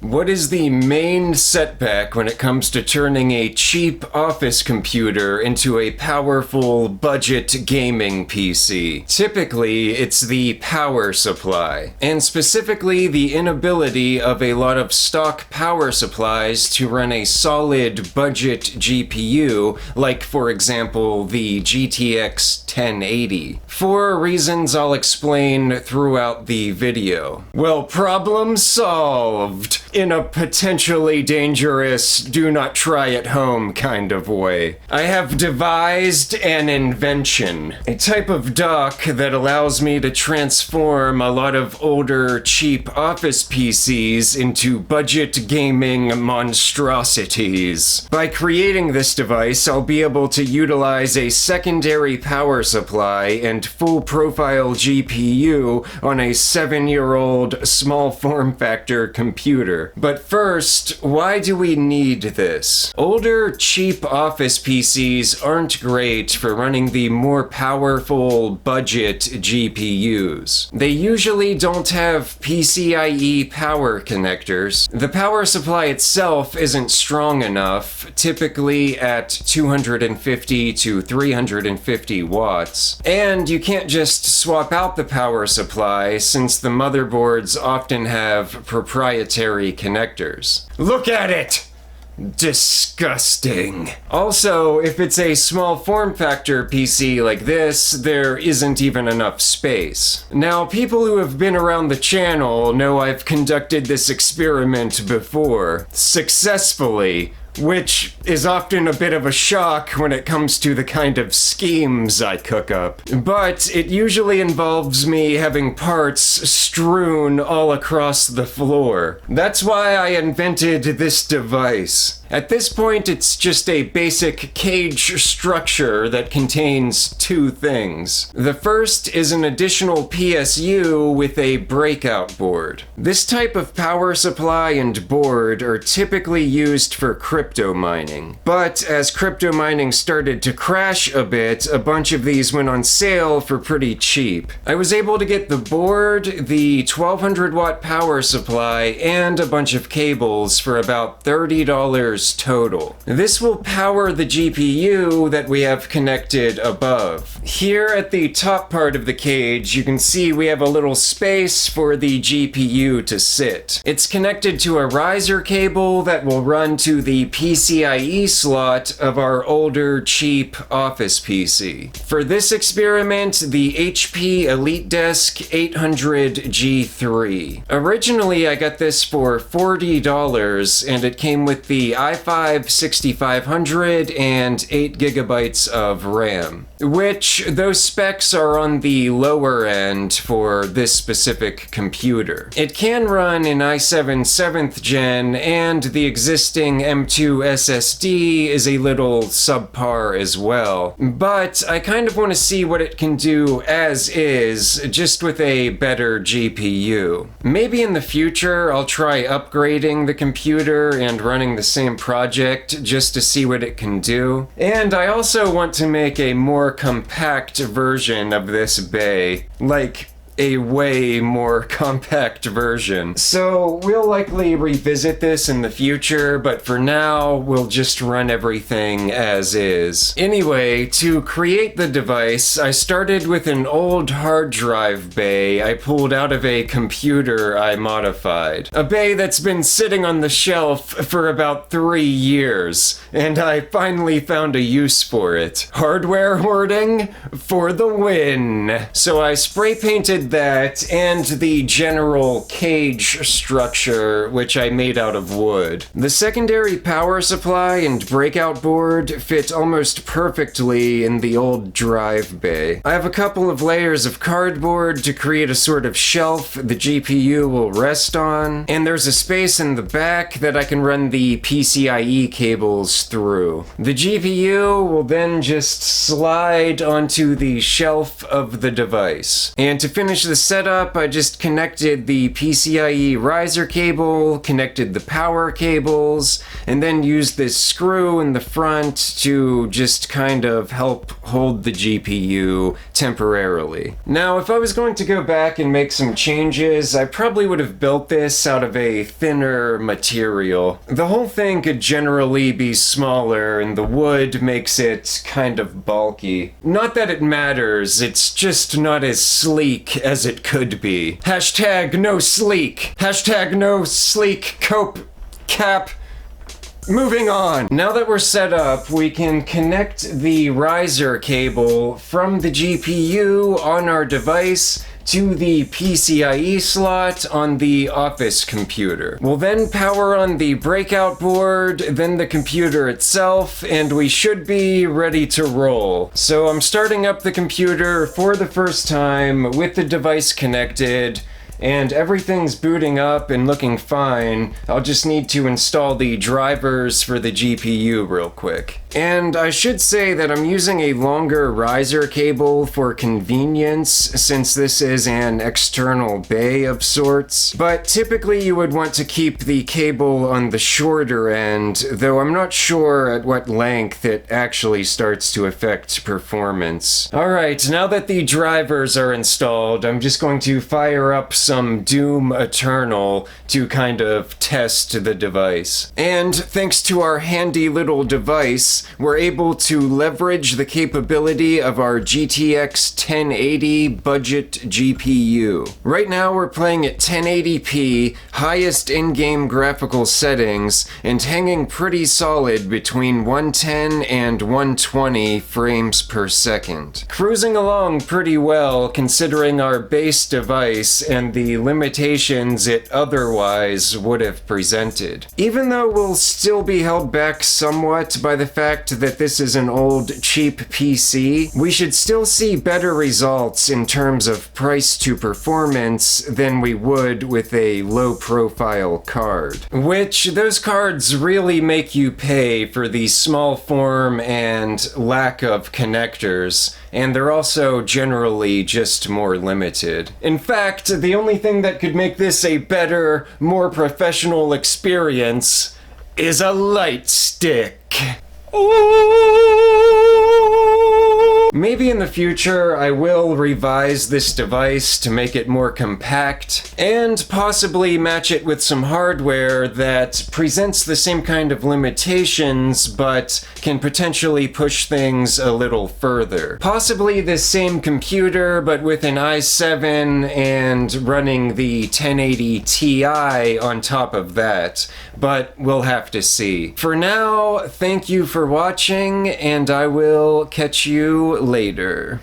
What is the main setback when it comes to turning a cheap office computer into a powerful budget gaming PC? Typically, it's the power supply, and specifically the inability of a lot of stock power supplies to run a solid budget GPU, like for example the GTX 1080. For reasons I'll explain throughout the video. Well, problem solved! In a potentially dangerous, do not try at home kind of way. I have devised an invention, a type of dock that allows me to transform a lot of older, cheap office PCs into budget gaming monstrosities. By creating this device, I'll be able to utilize a secondary power supply and full profile GPU on a 7-year-old small form factor computer. But first, why do we need this? Older, cheap office PCs aren't great for running the more powerful budget GPUs. They usually don't have PCIe power connectors. The power supply itself isn't strong enough, typically at 250 to 350 watts. And you can't just swap out the power supply since the motherboards often have proprietary connectors. Look at it! Disgusting. Also, if it's a small form factor PC like this, there isn't even enough space. Now, people who have been around the channel know I've conducted this experiment before, successfully, which is often a bit of a shock when it comes to the kind of schemes I cook up. But it usually involves me having parts strewn all across the floor. That's why I invented this device. At this point, it's just a basic cage structure that contains two things. The first is an additional PSU with a breakout board. This type of power supply and board are typically used for crypto mining. But as crypto mining started to crash a bit, a bunch of these went on sale for pretty cheap. I was able to get the board, the 1200 watt power supply, and a bunch of cables for about $30 total. This will power the GPU that we have connected above. Here at the top part of the cage, you can see we have a little space for the GPU to sit. It's connected to a riser cable that will run to the PCIe slot of our older, cheap office PC. For this experiment, the HP EliteDesk 800G3. Originally, I got this for $40, and it came with the i5 6500 and 8 gigabytes of RAM, which those specs are on the lower end for this specific computer. It can run an i7 7th gen, and the existing M2 SSD is a little subpar as well, but I kind of want to see what it can do as is, just with a better GPU. Maybe in the future I'll try upgrading the computer and running the same project just to see what it can do. And I also want to make a more compact version of this bay, like a way more compact version. So we'll likely revisit this in the future, but for now, we'll just run everything as is. Anyway, to create the device, I started with an old hard drive bay I pulled out of a computer I modified. A bay that's been sitting on the shelf for about 3 years, and I finally found a use for it. Hardware hoarding for the win. So I spray painted that and the general cage structure, which I made out of wood. The secondary power supply and breakout board fit almost perfectly in the old drive bay. I have a couple of layers of cardboard to create a sort of shelf the GPU will rest on, and there's a space in the back that I can run the PCIe cables through. The GPU will then just slide onto the shelf of the device. And to finish finish the setup, I just connected the PCIe riser cable, connected the power cables, and then used this screw in the front to just kind of help hold the GPU temporarily. Now, if I was going to go back and make some changes, I probably would have built this out of a thinner material. The whole thing could generally be smaller, and the wood makes it kind of bulky. Not that it matters, it's just not as sleek as it could be. Hashtag no sleek. Hashtag no sleek cope cap. Moving on. Now that we're set up, we can connect the riser cable from the GPU on our device to the PCIe slot on the office computer. We'll then power on the breakout board, then the computer itself, and we should be ready to roll. So I'm starting up the computer for the first time with the device connected, and everything's booting up and looking fine. I'll just need to install the drivers for the GPU real quick. And I should say that I'm using a longer riser cable for convenience, since this is an external bay of sorts. But typically you would want to keep the cable on the shorter end, though I'm not sure at what length it actually starts to affect performance. Alright, now that the drivers are installed, I'm just going to fire up some Doom Eternal to kind of test the device. And thanks to our handy little device, we're able to leverage the capability of our GTX 1080 budget GPU. Right now we're playing at 1080p, highest in-game graphical settings, and hanging pretty solid between 110 and 120 frames per second. Cruising along pretty well considering our base device and the limitations it otherwise would have presented. Even though we'll still be held back somewhat by the fact that this is an old, cheap PC, we should still see better results in terms of price to performance than we would with a low-profile card. Which, those cards really make you pay for the small form and lack of connectors, and they're also generally just more limited. In fact, the only thing that could make this a better, more professional experience is a light stick. Maybe in the future I will revise this device to make it more compact and possibly match it with some hardware that presents the same kind of limitations but can potentially push things a little further. Possibly this same computer but with an i7 and running the 1080 Ti on top of that, but we'll have to see. For now, thank you for watching, and I will catch you later.